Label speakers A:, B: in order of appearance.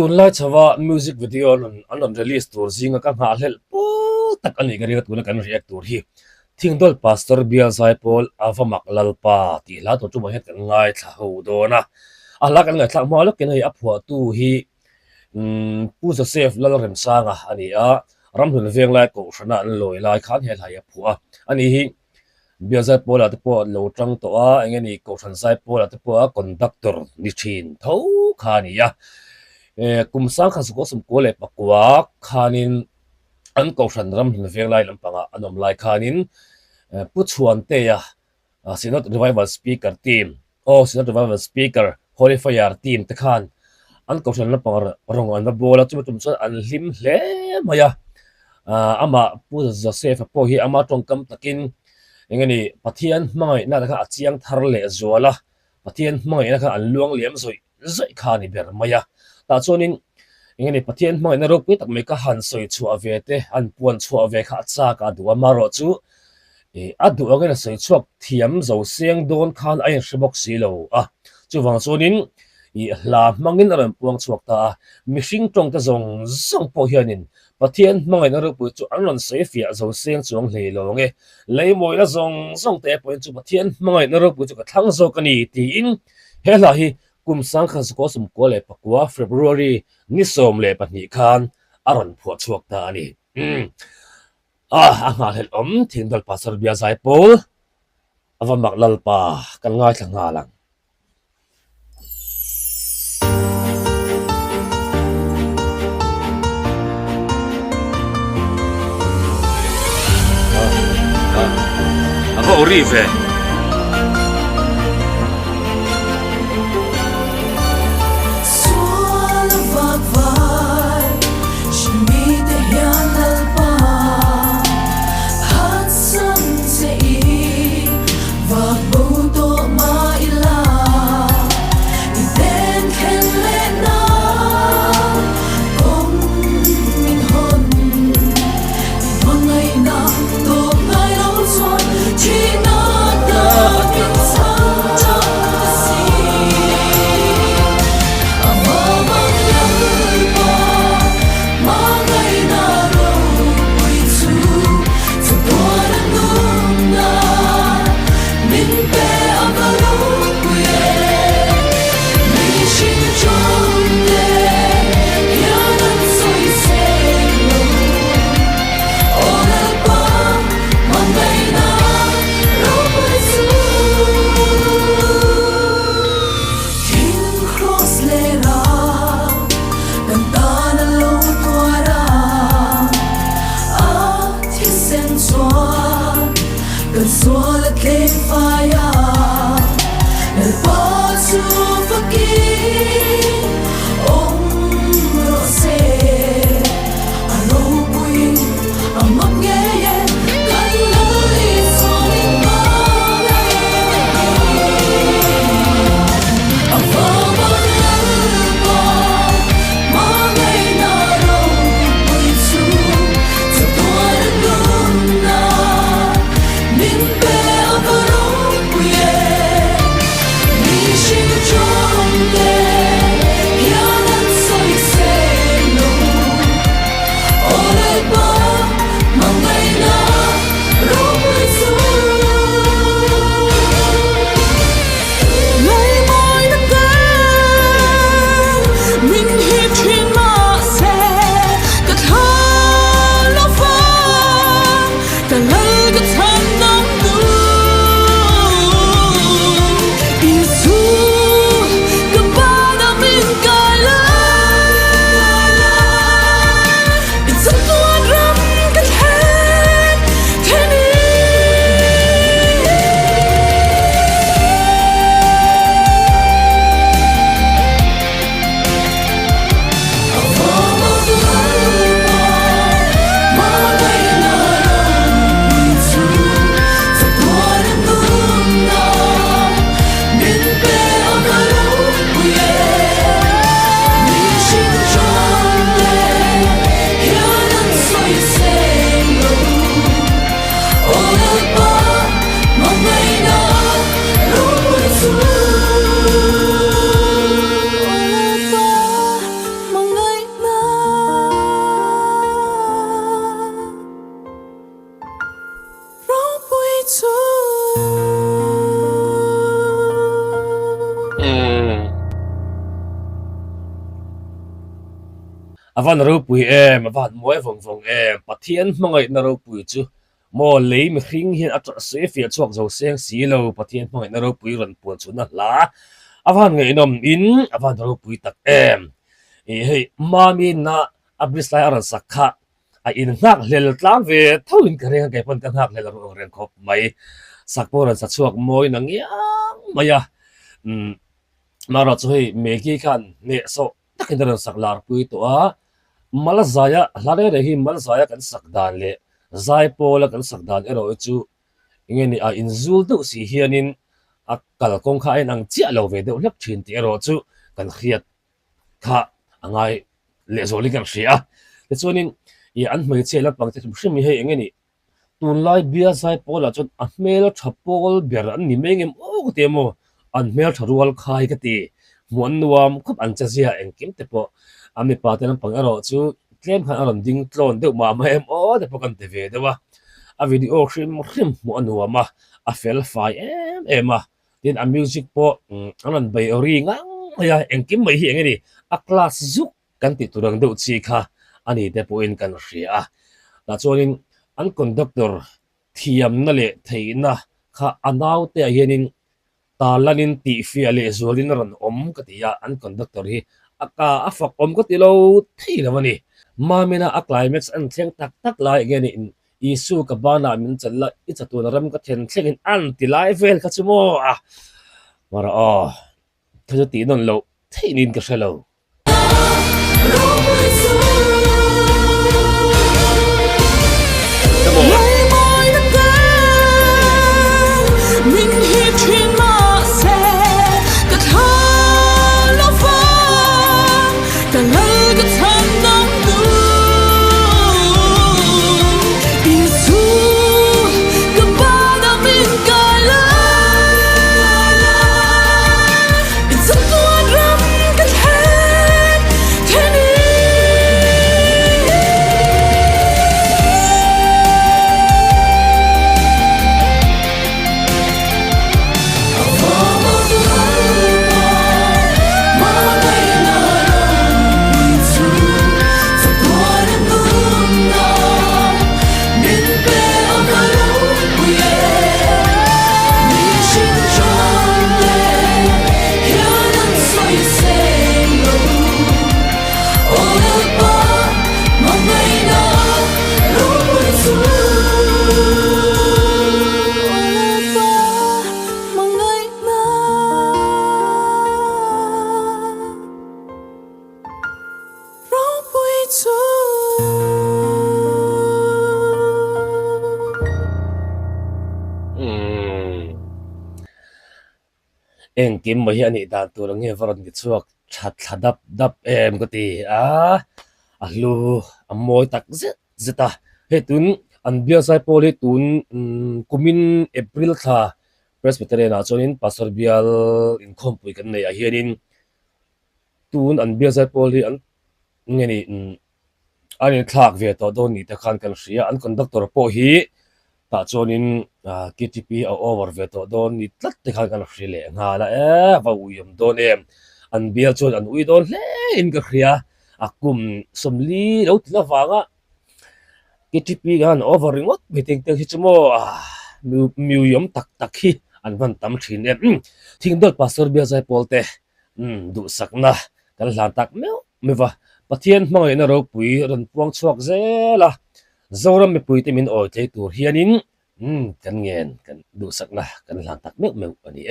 A: ตุนไล่ชาวมิวสิกวิดีโอนั้นรีลีสตัวซิงก็มาเล่นปุ๊บตักอันนี้ก็เรียกตัวนั้นกันเรียกตัวที่ทิ้งดอลพาสเตอร์เบียร์ไซพอลอาฟามักลัลปาที่ลาตัวจุ่มเห็ดกันง่ายท้าหูโดนะลักกันง่ายท้ามาแล้วกันให้อัพหัวตู้ฮีผู้เซฟแล้วเริ่มสร้างอันนี้รำถึงเวียงไล่กูชนะลอยไล่ขันเห็ดหายผัวอันนี้เบียร์ไซพอลตัวพอโลจังตัวอย่างนี้กูชันไซพอลตัวพอคอนดักเตอร์นิชินเท่าขานี่กุมสังขันสุขสมกุลปะกว่าขานินอันกูชันรำถึงเวียงไล่ลำปังอันนั้นไล่ขานินผู้ชวนเตะSynod Revival Speaker Team Synod Revival Speaker Holy Fire Team ตะขันอันกูชันลำปังรองอันดับบอลจุ่มส่วนอันลิมเล่มายอามาผู้จะเซฟพอฮีอามาตรงกำตะกินอย่างนี้ปะเทียนไม่น่าจะอาเจียงทาร์เลจัวละปะเทียนไม่น่าจะอันลวงเหลี่ยมสวยขานี่เบอร์มายแต่ส่วนนี้อย่างนี้ปะเทียนไม่น่ารู้ว่าแต่ไม่ก็หันสวยชัวเวทอันปวนชัวเวข้าจ้ากดูว่ามารอจูดูว่ากันสวยชัวเทียมจะเสียงโดนขันไอ้สมบกสีโลจู่ฟังส่วนนี้ลามังงินอารมณ์ปวงชัวตามิชิงตรงตะจงพอเฮียนินปะเทียนไม่น่ารู้ว่าจู่อันนั้นสวยเฟียจะเสียงจงเลยโลงเลยมวยละจงแต่ปอยจู่ปะเทียนไม่น่ารู้ว่าจู่กระทั่งโซกันนี่ตีอินเฮล่าฮีกุมสังขันสุขสมกุลปะกัวFebruary นิสมเลปนิคันอารมณ์ผัวชัวตานี่งาเห็นทิ้งดอลพาสเบียไซโปลอวมักลัลปากันง่ายทั้งงาลังโอริเฟ avan ro pui avan moi vong pathian mangai na ro pui chu mo lei mi hring hian atra se fia chuak zo seng si lo pathian mangai na ro pui ran puan chu na la avan ngai nom in avan ro pui tak hei mami na abrislai aran sakha a in ngak hlel tlang ve thoin kareng ke pon ka ngak hlel ro ren khop mai sakporan sa chuak moi nang yang maya mara chu hei meki khan ne so takin ran saklar pui to a malazaya hlare re hi malazaya kan sakdan le zai pola kan sakdan ero chu ingeni a inzul tu si hianin a kal kong kha en ang chia lo ve de lep thin ti ero chu kan khiat kha angai le zoli kan ria le chuanin i an hmei che la pang te hrim hi hei engeni tun lai bia zai pola chun a hmel thapol ber an ni mengem o te mo an hmel tharual khai ka ti muan nuam khup an chazia engkim te po ami pa te pang ero chu tlem khan aron ding tlon deuh ma ma em o te po kan te ve dewa a video hrim mu anuama a fel fai em a tin a music po anan bai ori ngang ya engkim mai hi engeni a class zuk kan ti turang deuh chi kha ani te po in kan ria la chuanin an conductor thiam na le theina kha anaw te hianin talanin ti fia le zolin ran om ka tia an conductor hi aka afak om ko tilo thilawani mamina a climax an thleng tak tak lai ngeni in isu ka bana min challa I chatun ram ka then thlengin an ti lai vel ka chumo mara thaju ti non lo theinin ka shalo engkim mai hi ani dan tur nge varon ki chuak that thadap dap em ko ti a lu amoi tak zeta he tun an bia sai poli tun kumin april kha presbyterian a chonin pastor bial in khompui kan nei a hianin tun an bia sai poli an ngeni ani thak ve to don ni ta khan kan ria an conductor po hi ta chonin KTP a over ve to don ni tlat te khan kan hrile nga la va uyam don em an bial chon an ui don hle in ka ria akum somli lo tla wanga KTP gan over ringot meeting te hi chumo museum tak tak hi an van tam thin em thing dol pastor bia zai polte du sakna kan hlan tak mewa pathian hmangai na ro pui ron puang chuak zela zoram me pui te min oi te tur hianin kan ngen kan du sakna kan hlan tak meu ani